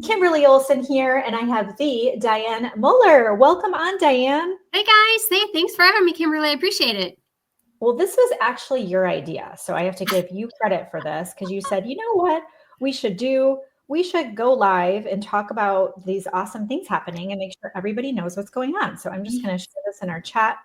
Kimberly Olson here, and I have the Diane Muller. Welcome on, Diane. Hey guys, thanks for having me, Kimberly. I appreciate it. Well, this was actually your idea, so I have to give you credit for this because you said, you know what we should do? We should go live and talk about these awesome things happening and make sure everybody knows what's going on. So I'm just going to share this in our chat.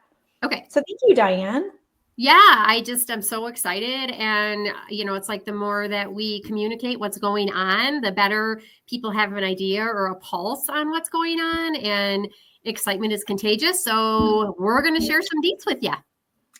Okay. So thank you, Diane. Yeah, I'm so excited. And, it's like the more that we communicate what's going on, the better people have an idea or a pulse on what's going on. And excitement is contagious. So we're going to share some deets with you.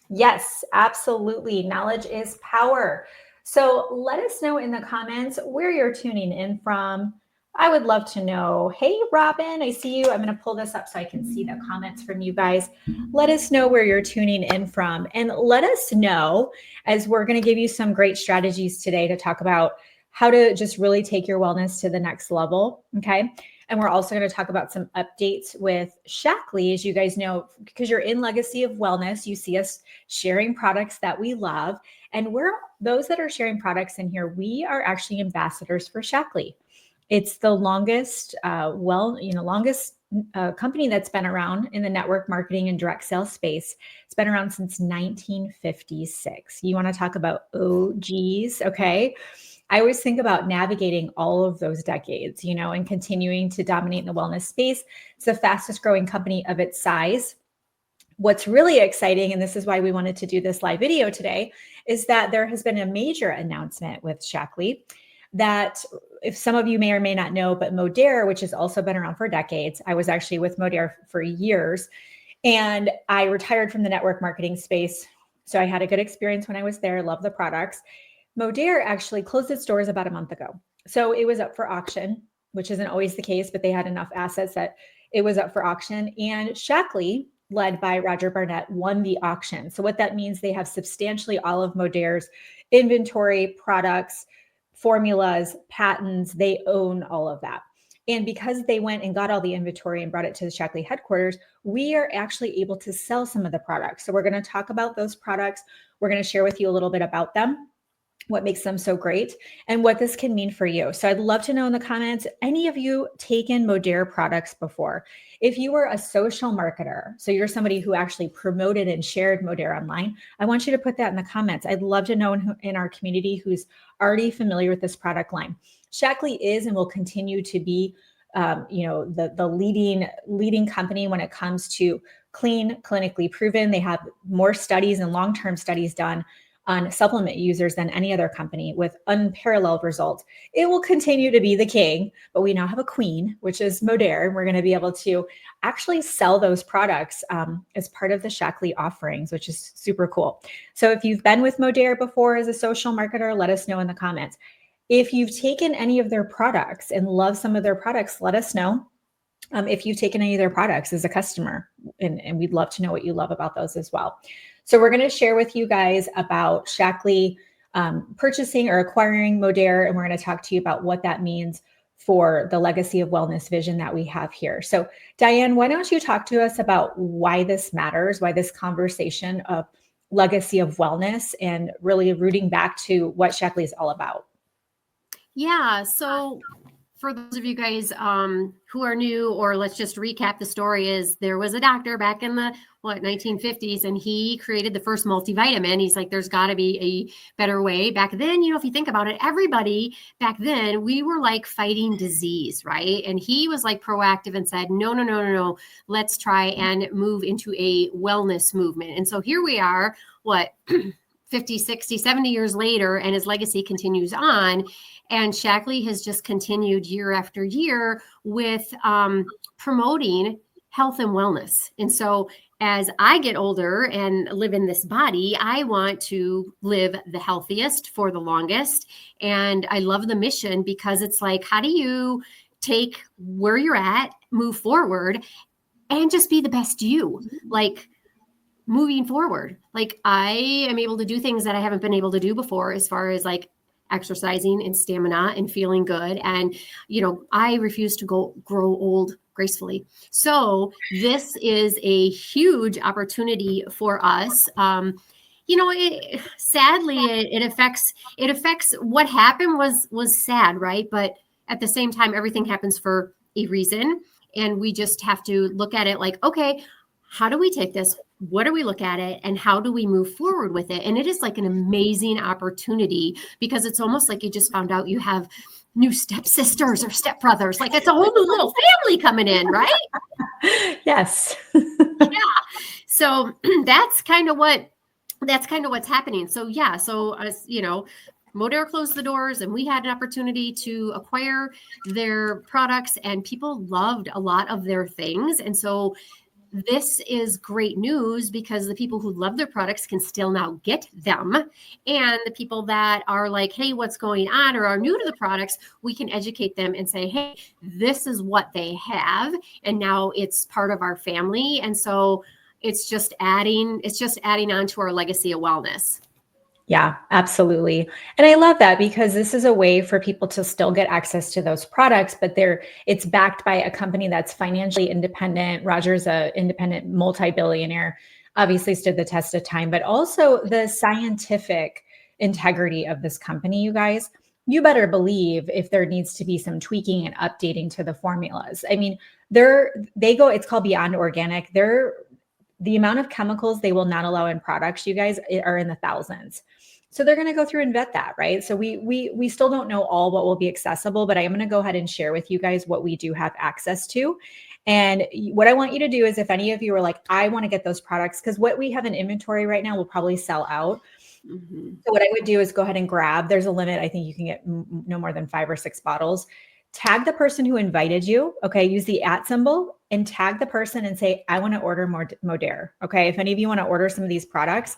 Yes, absolutely. Knowledge is power. So let us know in the comments where you're tuning in from. I would love to know. Hey, Robin, I see you. I'm going to pull this up so I can see the comments from you guys. Let us know where you're tuning in from. And let us know, as we're going to give you some great strategies today to talk about how to just really take your wellness to the next level. Okay. And we're also going to talk about some updates with Shaklee. As you guys know, because you're in Legacy of Wellness, you see us sharing products that we love. And we're those that are sharing products in here, we are actually ambassadors for Shaklee. It's the longest, longest company that's been around in the network marketing and direct sales space. It's been around since 1956. You want to talk about OGs, okay? I always think about navigating all of those decades, and continuing to dominate in the wellness space. It's the fastest growing company of its size. What's really exciting, and this is why we wanted to do this live video today, is that there has been a major announcement with Shaklee that, if some of you may or may not know, but Modere, which has also been around for decades, I was actually with Modere for years, and I retired from the network marketing space. So I had a good experience when I was there, love the products. Modere actually closed its doors about a month ago. So it was up for auction, which isn't always the case, but they had enough assets that it was up for auction. And Shaklee, led by Roger Barnett, won the auction. So what that means, they have substantially all of Modere's inventory, products, formulas, patents. They own all of that. And because they went and got all the inventory and brought it to the Shaklee headquarters, we are actually able to sell some of the products. So we're going to talk about those products. We're going to share with you a little bit about them, what makes them so great, and what this can mean for you. So I'd love to know in the comments, any of you taken Modere products before? If you were a social marketer, so you're somebody who actually promoted and shared Modere online, I want you to put that in the comments. I'd love to know in our community who's already familiar with this product line. Shaklee is and will continue to be the leading company when it comes to clean, clinically proven. They have more studies and long-term studies done on supplement users than any other company, with unparalleled results. It will continue to be the king, but we now have a queen, which is Modere, and we're going to be able to actually sell those products as part of the Shaklee offerings, which is super cool. So if you've been with Modere before as a social marketer, let us know in the comments. If you've taken any of their products and love some of their products, let us know. If you've taken any of their products as a customer, and we'd love to know what you love about those as well. So we're going to share with you guys about Shaklee purchasing or acquiring Modere, and we're going to talk to you about what that means for the Legacy of Wellness vision that we have here. So Diane, why don't you talk to us about why this matters, why this conversation of Legacy of Wellness and really rooting back to what Shaklee is all about. Yeah, so for those of you guys who are new, or let's just recap the story, is there was a doctor back in the 1950s, and he created the first multivitamin. He's like, there's got to be a better way. Back then, if you think about it, everybody back then, we were like fighting disease, right? And he was like proactive and said, no, let's try and move into a wellness movement. And so here we are, 50, 60, 70 years later, and his legacy continues on. And Shaklee has just continued year after year with promoting health and wellness. And so as I get older and live in this body, I want to live the healthiest for the longest. And I love the mission, because it's like, how do you take where you're at, move forward, and just be the best you? Like, moving forward, like, I am able to do things that I haven't been able to do before, as far as like exercising and stamina and feeling good. And, I refuse to grow old gracefully. So this is a huge opportunity for us. Sadly, it affects what happened was sad, right? But at the same time, everything happens for a reason. And we just have to look at it like, okay, how do we take this? What do we look at it? And how do we move forward with it? And it is like an amazing opportunity, because it's almost like you just found out you have new stepsisters or stepbrothers. Like it's a whole new little family coming in, right? Yes. Yeah. So that's kind of what's happening. So yeah. So as you know, Modere closed the doors and we had an opportunity to acquire their products, and people loved a lot of their things. And so this is great news, because the people who love their products can still now get them. And the people that are like, hey, what's going on, or are new to the products, we can educate them and say, hey, this is what they have. And now it's part of our family. And so it's just adding on to our legacy of wellness. Yeah, absolutely. And I love that, because this is a way for people to still get access to those products, but it's backed by a company that's financially independent. Roger's an independent multi-billionaire, obviously stood the test of time, but also the scientific integrity of this company, you guys. You better believe if there needs to be some tweaking and updating to the formulas. I mean, it's called Beyond Organic. The amount of chemicals they will not allow in products, you guys, are in the thousands. So they're going to go through and vet that, right? So we still don't know all what will be accessible, but I am going to go ahead and share with you guys what we do have access to. And what I want you to do is, if any of you are like, I want to get those products, because what we have in inventory right now will probably sell out. Mm-hmm. So what I would do is go ahead and grab, there's a limit. I think you can get no more than 5 or 6 bottles. Tag the person who invited you. Okay. Use the @ symbol and tag the person and say, I want to order more Modere. Okay. If any of you want to order some of these products,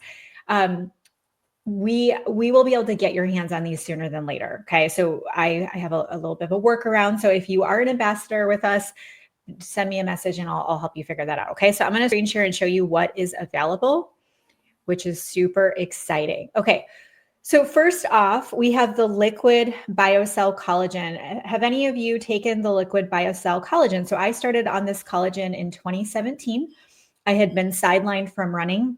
we will be able to get your hands on these sooner than later. Okay. So I have a little bit of a workaround. So if you are an ambassador with us, send me a message and I'll help you figure that out. Okay. So I'm going to screen share and show you what is available, which is super exciting. Okay. So first off, we have the liquid Biocell collagen. Have any of you taken the liquid Biocell collagen? So I started on this collagen in 2017. I had been sidelined from running,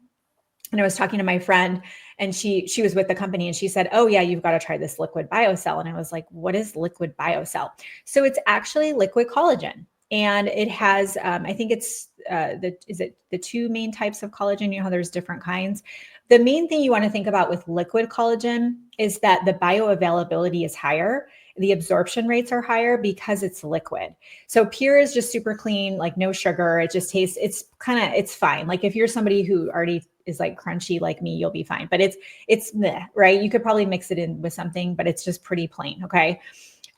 and I was talking to my friend, and she was with the company, and she said, oh yeah, you've got to try this liquid Biocell. And I was like, what is liquid Biocell? So it's actually liquid collagen. And it has, I think it's the 2 main types of collagen. You know how there's different kinds. The main thing you want to think about with liquid collagen is that the bioavailability is higher. The absorption rates are higher because it's liquid. So pure is just super clean, like no sugar. It just tastes, it's fine. Like if you're somebody who already is like crunchy like me, you'll be fine. But it's meh, right? You could probably mix it in with something, but it's just pretty plain. Okay.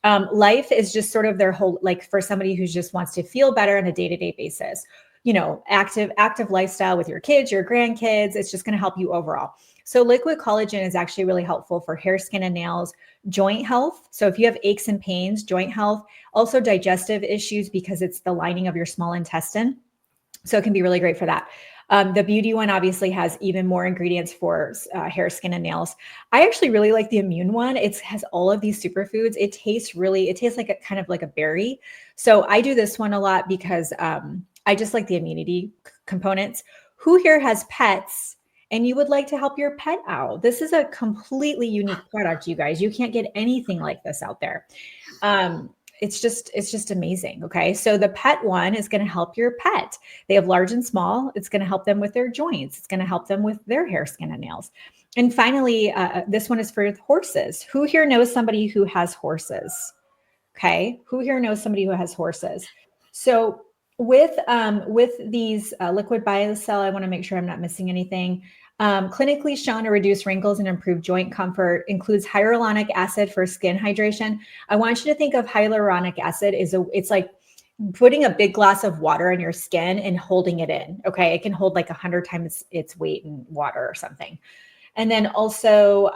Life is just sort of their whole, like for somebody who just wants to feel better on a day-to-day basis, you know, active lifestyle with your kids, your grandkids, it's just going to help you overall. So liquid collagen is actually really helpful for hair, skin, and nails, joint health. So if you have aches and pains, joint health, also digestive issues, because it's the lining of your small intestine. So it can be really great for that. The beauty one obviously has even more ingredients for hair, skin, and nails. I actually really like the immune one. It has all of these superfoods. It tastes like a kind of like a berry. So I do this one a lot because I just like the immunity components. Who here has pets and you would like to help your pet out? This is a completely unique product, you guys. You can't get anything like this out there. It's just amazing. Okay. So the pet one is going to help your pet. They have large and small. It's going to help them with their joints. It's going to help them with their hair, skin, and nails. And finally, this one is for horses. Who here knows somebody who has horses? Okay. Who here knows somebody who has horses? So with these liquid Biocell, I want to make sure I'm not missing anything. Clinically shown to reduce wrinkles and improve joint comfort, includes hyaluronic acid for skin hydration. I want you to think of hyaluronic acid it's like putting a big glass of water in your skin and holding it in. Okay. It can hold like 100 times its weight in water or something. And then also,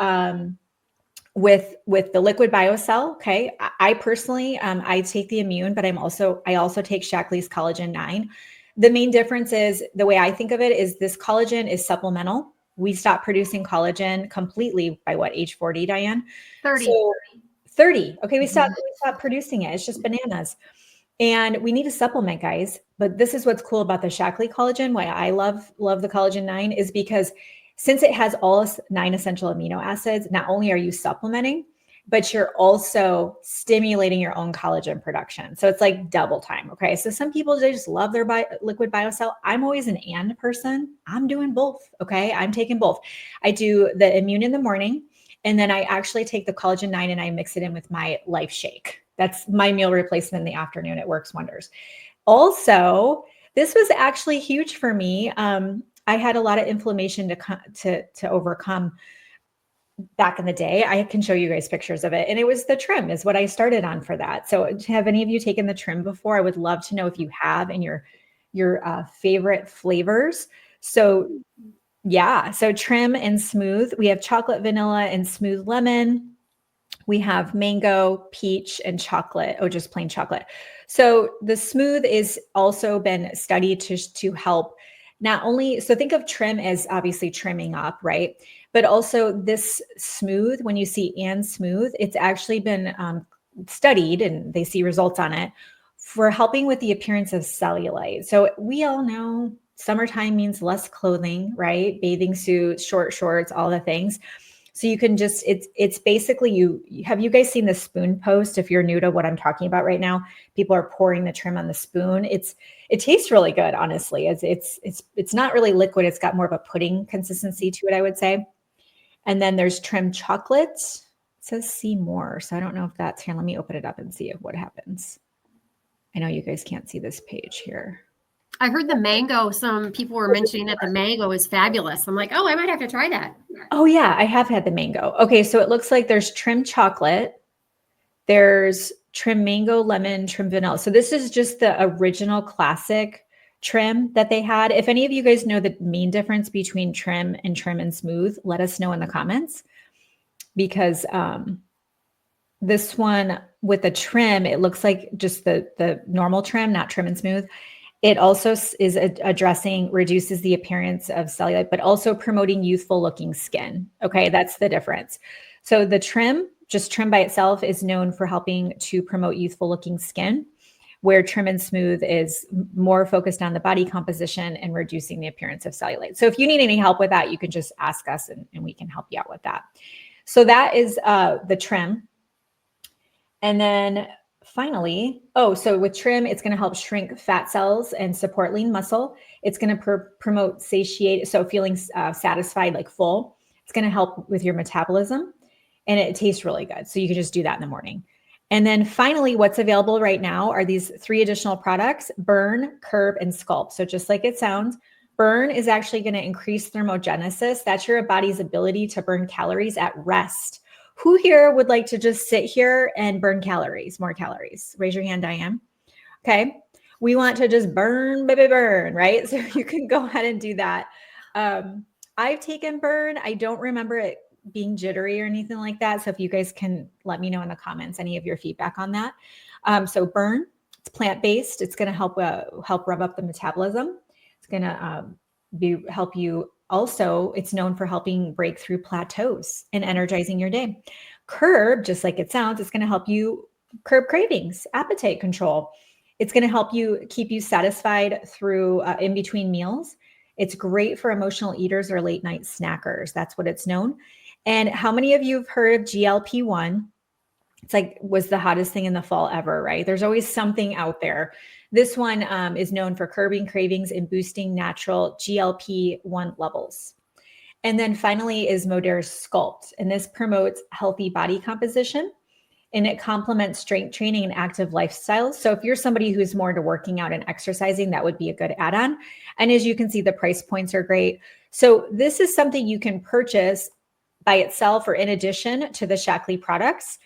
with the liquid Biocell, okay, I personally, I take the immune, but I also take Shaklee's collagen 9. The main difference is, the way I think of it is, this collagen is supplemental. We stopped producing collagen completely by what, age 40, Diane? 30. So 30. Okay, we stopped producing it. It's just bananas. And we need a supplement, guys. But this is what's cool about the Shaklee collagen. Why I love the collagen 9 is because since it has all 9 essential amino acids, not only are you supplementing, but you're also stimulating your own collagen production. So it's like double time. Okay. So some people, they just love their liquid Biocell. I'm always an and person. I'm doing both. Okay. I'm taking both. I do the immune in the morning, and then I actually take the collagen 9 and I mix it in with my Life Shake. That's my meal replacement in the afternoon. It works wonders. Also, this was actually huge for me. I had a lot of inflammation to overcome back in the day. I can show you guys pictures of it. And it was the trim is what I started on for that. So have any of you taken the trim before? I would love to know if you have, and your favorite flavors. So yeah, so trim and smooth. We have chocolate, vanilla, and smooth lemon. We have mango, peach, and chocolate. Oh, just plain chocolate. So the smooth is also been studied to help not only, so think of trim as obviously trimming up, right? But also this smooth, when you see and smooth, it's actually been studied and they see results on it for helping with the appearance of cellulite. So we all know summertime means less clothing, right? Bathing suits, short shorts, all the things. So you can just, it's basically have you guys seen the spoon post? If you're new to what I'm talking about right now, people are pouring the trim on the spoon. It tastes really good, honestly. It's not really liquid. It's got more of a pudding consistency to it, I would say. And then there's trim chocolate. It says see more. So I don't know if that's here. Let me open it up and see what happens. I know you guys can't see this page here. I heard the mango. Some people were mentioning that the mango is fabulous. I'm like, oh, I might have to try that. Oh yeah, I have had the mango. Okay, so it looks like there's trim chocolate. There's trim mango, lemon, trim vanilla. So this is just the original classic trim that they had. If any of you guys know the main difference between trim and smooth, let us know in the comments. Because this one with the trim, it looks like just the normal trim, not trim and smooth. It also is addressing, reduces the appearance of cellulite, but also promoting youthful looking skin. Okay, that's the difference. So the trim, just trim by itself, is known for helping to promote youthful looking skin, where trim and smooth is more focused on the body composition and reducing the appearance of cellulite. So if you need any help with that, you can just ask us and we can help you out with that. So that is the trim. And then finally, so with trim, it's going to help shrink fat cells and support lean muscle. It's going to promote satiate, so feeling satisfied, like full. It's going to help with your metabolism, and it tastes really good. So you can just do that in the morning. And then finally, what's available right now are these 3 additional products: Burn, Curb, and Sculpt. So just like it sounds, Burn is actually going to increase thermogenesis. That's your body's ability to burn calories at rest. Who here would like to just sit here and burn calories, more calories? Raise your hand, Diane. Okay. We want to just burn, baby, burn, right? So you can go ahead and do that. I've taken Burn. I don't remember it being jittery or anything like that. So if you guys can let me know in the comments any of your feedback on that. So Burn, it's plant-based. It's going to help rub up the metabolism. It's going to help you. Also, it's known for helping break through plateaus and energizing your day. Curb, just like it sounds, it's going to help you curb cravings, appetite control. It's going to help you keep you satisfied through in between meals. It's great for emotional eaters or late night snackers. That's what it's known. And how many of you have heard of GLP-1? It's like was the hottest thing in the fall ever, right? There's always something out there. This one is known for curbing cravings and boosting natural GLP-1 levels. And then finally is Modere Sculpt. And this promotes healthy body composition, and it complements strength training and active lifestyles. So if you're somebody who's more into working out and exercising, that would be a good add-on. And as you can see, the price points are great. So this is something you can purchase by itself or in addition to the Shaklee products.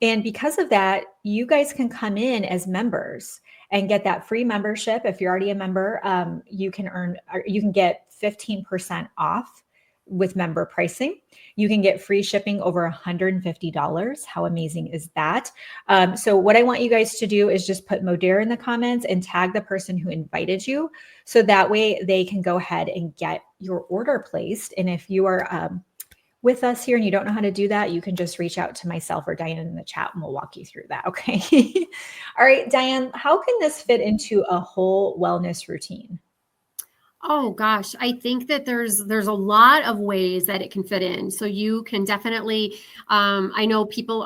And because of that, you guys can come in as members and get that free membership. If you're already a member, you can get 15% off with member pricing. You can get free shipping over $150. How amazing is that? So what I want you guys to do is just put Modere in the comments and tag the person who invited you. So that way they can go ahead and get your order placed. And if you are with us here and you don't know how to do that, you can just reach out to myself or Diane in the chat and we'll walk you through that. Okay. All right, Diane, how can this fit into a whole wellness routine? Oh gosh, I think that there's a lot of ways that it can fit in. So you can definitely, I know people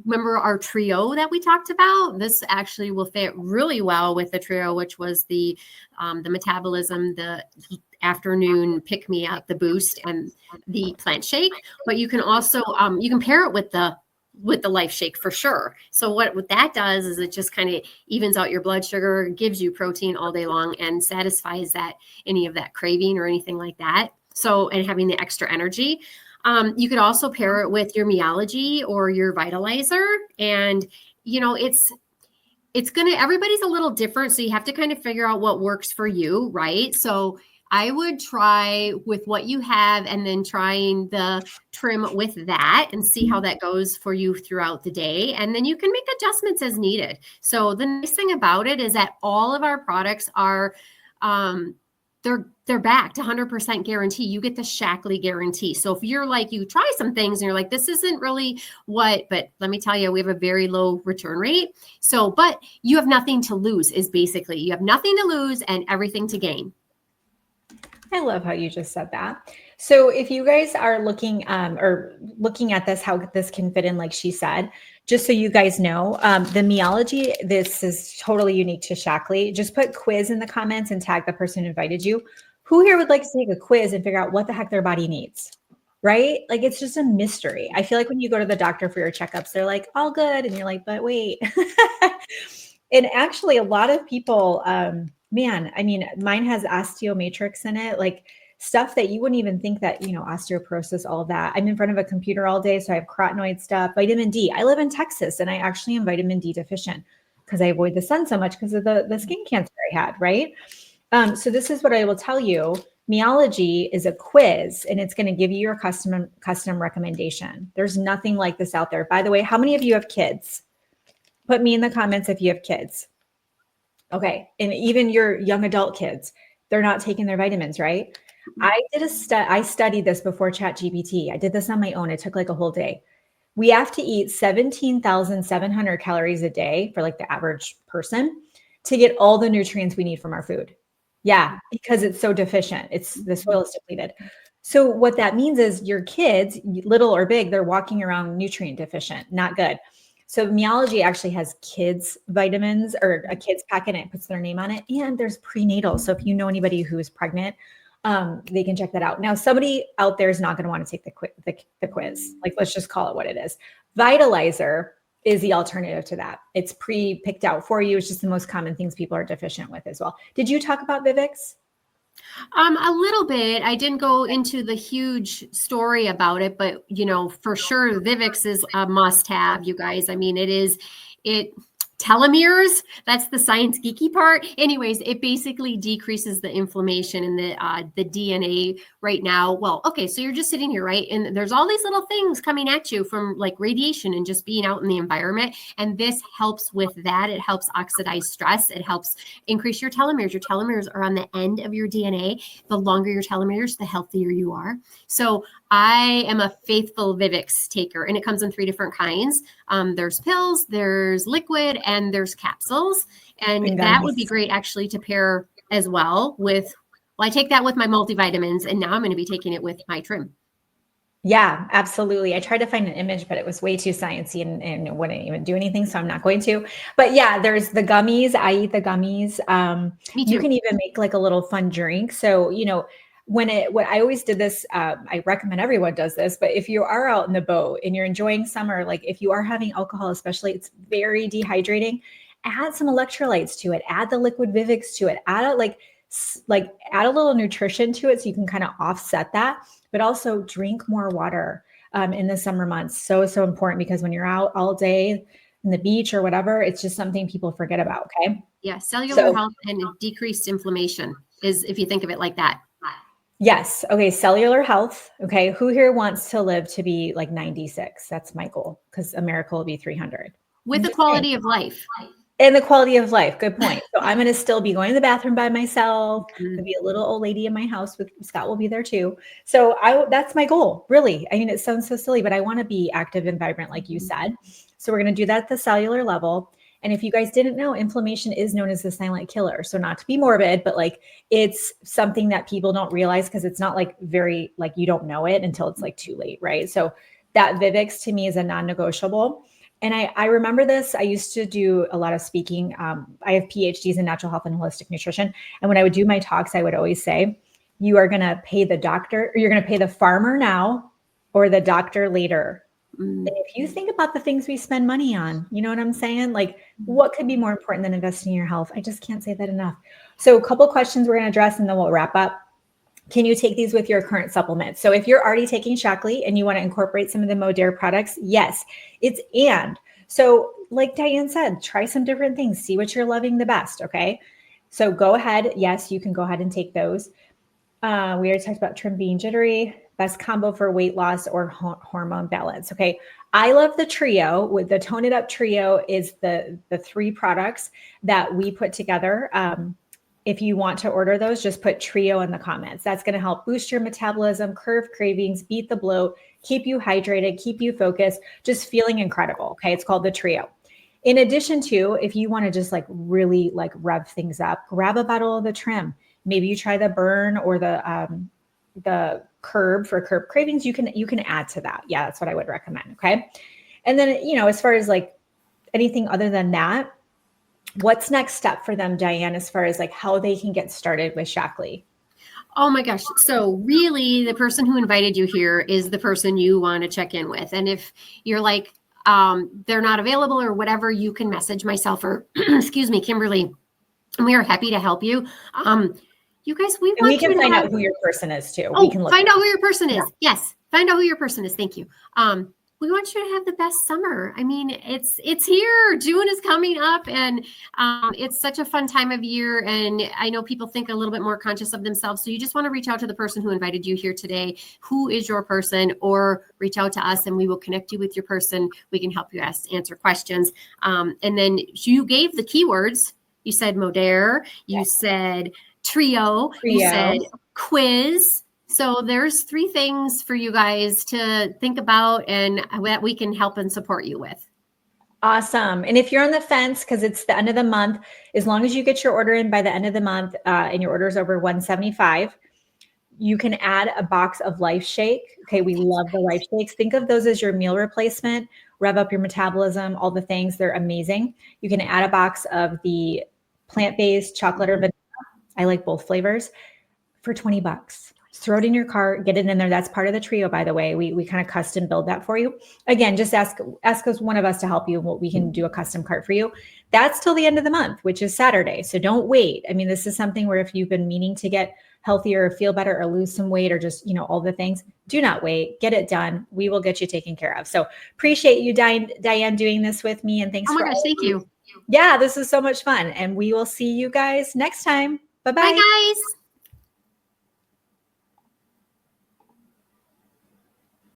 remember our trio that we talked about. This actually will fit really well with the trio, which was the metabolism, the afternoon pick me up, the boost, and the plant shake. But you can also you can pair it with the life shake for sure. So what that does is it just kind of evens out your blood sugar, gives you protein all day long, and satisfies any of that craving or anything like that. So, and having the extra energy. You could also pair it with your Meology or your Vitalizer. And, everybody's a little different. So you have to kind of figure out what works for you, right? So I would try with what you have and then trying the trim with that and see how that goes for you throughout the day. And then you can make adjustments as needed. So the nice thing about it is that all of our products are, they're backed 100% guarantee. You get the Shaklee guarantee. So if you're like, you try some things and you're like, this isn't really but let me tell you, we have a very low return rate. So, but you have nothing to lose is basically, you have nothing to lose and everything to gain. I love how you just said that. So if you guys are looking at this, how this can fit in, like she said, just so you guys know, the Meology, this is totally unique to Shaklee. Just put quiz in the comments and tag the person who invited you. Who here would like to take a quiz and figure out what the heck their body needs? Right? Like, it's just a mystery. I feel like when you go to the doctor for your checkups, they're like, all good. And you're like, but wait. And actually a lot of people, man, I mean, mine has osteomatrix in it, like stuff that you wouldn't even think that, osteoporosis, all that. I'm in front of a computer all day, so I have carotenoid stuff, vitamin D. I live in Texas and I actually am vitamin D deficient because I avoid the sun so much because of the skin cancer I had, right? So this is what I will tell you. Meology is a quiz and it's going to give you your custom recommendation. There's nothing like this out there. By the way, how many of you have kids? Put me in the comments if you have kids. Okay. And even your young adult kids, they're not taking their vitamins, right? I studied this before ChatGPT. I did this on my own. It took like a whole day. We have to eat 17,700 calories a day for like the average person to get all the nutrients we need from our food. Yeah, because it's so deficient. The soil is depleted. So what that means is your kids, little or big, they're walking around nutrient deficient, not good. So Meology actually has kids vitamins or a kids packet and it puts their name on it. And there's prenatal. So if you know anybody who is pregnant, they can check that out. Now, somebody out there is not going to want to take the quiz. Like, let's just call it what it is. Vitalizer is the alternative to that. It's pre-picked out for you. It's just the most common things people are deficient with as well. Did you talk about Vivix? A little bit. I didn't go into the huge story about it, but for sure, Vivix is a must-have, you guys. I mean, it telomeres. That's the science geeky part. Anyways, it basically decreases the inflammation in the DNA right now. Well, okay, so you're just sitting here, right? And there's all these little things coming at you from like radiation and just being out in the environment. And this helps with that. It helps oxidize stress. It helps increase your telomeres. Your telomeres are on the end of your DNA. The longer your telomeres, the healthier you are. So I am a faithful Vivix taker, and it comes in 3 different kinds. There's pills, there's liquid, and there's capsules. And that would be great actually to pair as well with, I take that with my multivitamins, and now I'm going to be taking it with my trim. Yeah, absolutely. I tried to find an image, but it was way too sciencey and it wouldn't even do anything. So I'm not going to. But yeah, there's the gummies. I eat the gummies. Me too. You can even make like a little fun drink. So, when I always did this, I recommend everyone does this, but if you are out in the boat and you're enjoying summer, like if you are having alcohol, especially, it's very dehydrating, add some electrolytes to it, add the liquid Vivix to it, add add a little nutrition to it so you can kind of offset that, but also drink more water in the summer months. So important, because when you're out all day in the beach or whatever, it's just something people forget about. Okay. Yeah. Cellular health and decreased inflammation is, if you think of it like that. Yes. Okay. Cellular health. Okay. Who here wants to live to be like 96? That's my goal, because America will be 300. With the quality of life. And the quality of life. Good point. So I'm going to still be going to the bathroom by myself. There'll be a little old lady in my house with Scott will be there too. So that's my goal, really. I mean, it sounds so silly, but I want to be active and vibrant, like you said. So we're going to do that at the cellular level. And if you guys didn't know, inflammation is known as the silent killer. So not to be morbid, but like it's something that people don't realize because it's not like very, like you don't know it until it's like too late, right? So that Vivix to me is a non-negotiable. And I remember this. I used to do a lot of speaking. I have PhDs in natural health and holistic nutrition. And when I would do my talks, I would always say, you are going to pay the doctor, or you're going to pay the farmer now or the doctor later. And if you think about the things we spend money on, you know what I'm saying? Like what could be more important than investing in your health? I just can't say that enough. So a couple questions we're going to address and then we'll wrap up. Can you take these with your current supplements? So if you're already taking Shaklee and you want to incorporate some of the Modere products, yes, it's and. So like Diane said, try some different things, see what you're loving the best, okay? So go ahead. Yes, you can go ahead and take those. We already talked about trim being jittery, best combo for weight loss or hormone balance. Okay. I love the trio. With the Tone It Up trio is the 3 products that we put together. If you want to order those, just put trio in the comments. That's going to help boost your metabolism, curb cravings, beat the bloat, keep you hydrated, keep you focused, just feeling incredible. Okay. It's called the trio. In addition to, if you want to just like really like rev things up, grab a bottle of the trim. Maybe you try the burn or the curb for curb cravings. You can add to that. Yeah, that's what I would recommend. Okay. And then, as far as like anything other than that, what's next step for them, Diane, as far as like how they can get started with Shaklee? Oh my gosh. So really the person who invited you here is the person you want to check in with. And if you're like, they're not available or whatever, you can message myself or excuse me, Kimberly, and we are happy to help you. You guys, we can find out who your person is too. Oh, we can find out who your person is. Yeah. Yes. Find out who your person is. Thank you. We want you to have the best summer. I mean, it's here. June is coming up and it's such a fun time of year. And I know people think a little bit more conscious of themselves. So you just want to reach out to the person who invited you here today. Who is your person? Or reach out to us and we will connect you with your person. We can help you answer questions. And then you gave the keywords. You said Modere. You said trio. You said quiz. So there's 3 things for you guys to think about and that we can help and support you with. Awesome. And if you're on the fence, because it's the end of the month, as long as you get your order in by the end of the month and your order is over $175, you can add a box of Life Shake. Okay. We love the Life Shakes. Think of those as your meal replacement, rev up your metabolism, all the things. They're amazing. You can add a box of the plant-based chocolate or vanilla. I like both flavors for $20. Throw it in your cart, get it in there. That's part of the trio, by the way. We kind of custom build that for you. Again, just ask us, one of us, to help you. We can do a custom cart for you. That's till the end of the month, which is Saturday. So don't wait. I mean, this is something where if you've been meaning to get healthier or feel better or lose some weight or just, all the things, do not wait. Get it done. We will get you taken care of. So appreciate you, Diane, doing this with me. And thanks. Oh my gosh, thank you. Yeah, this is so much fun. And we will see you guys next time. Bye-bye. Bye, guys.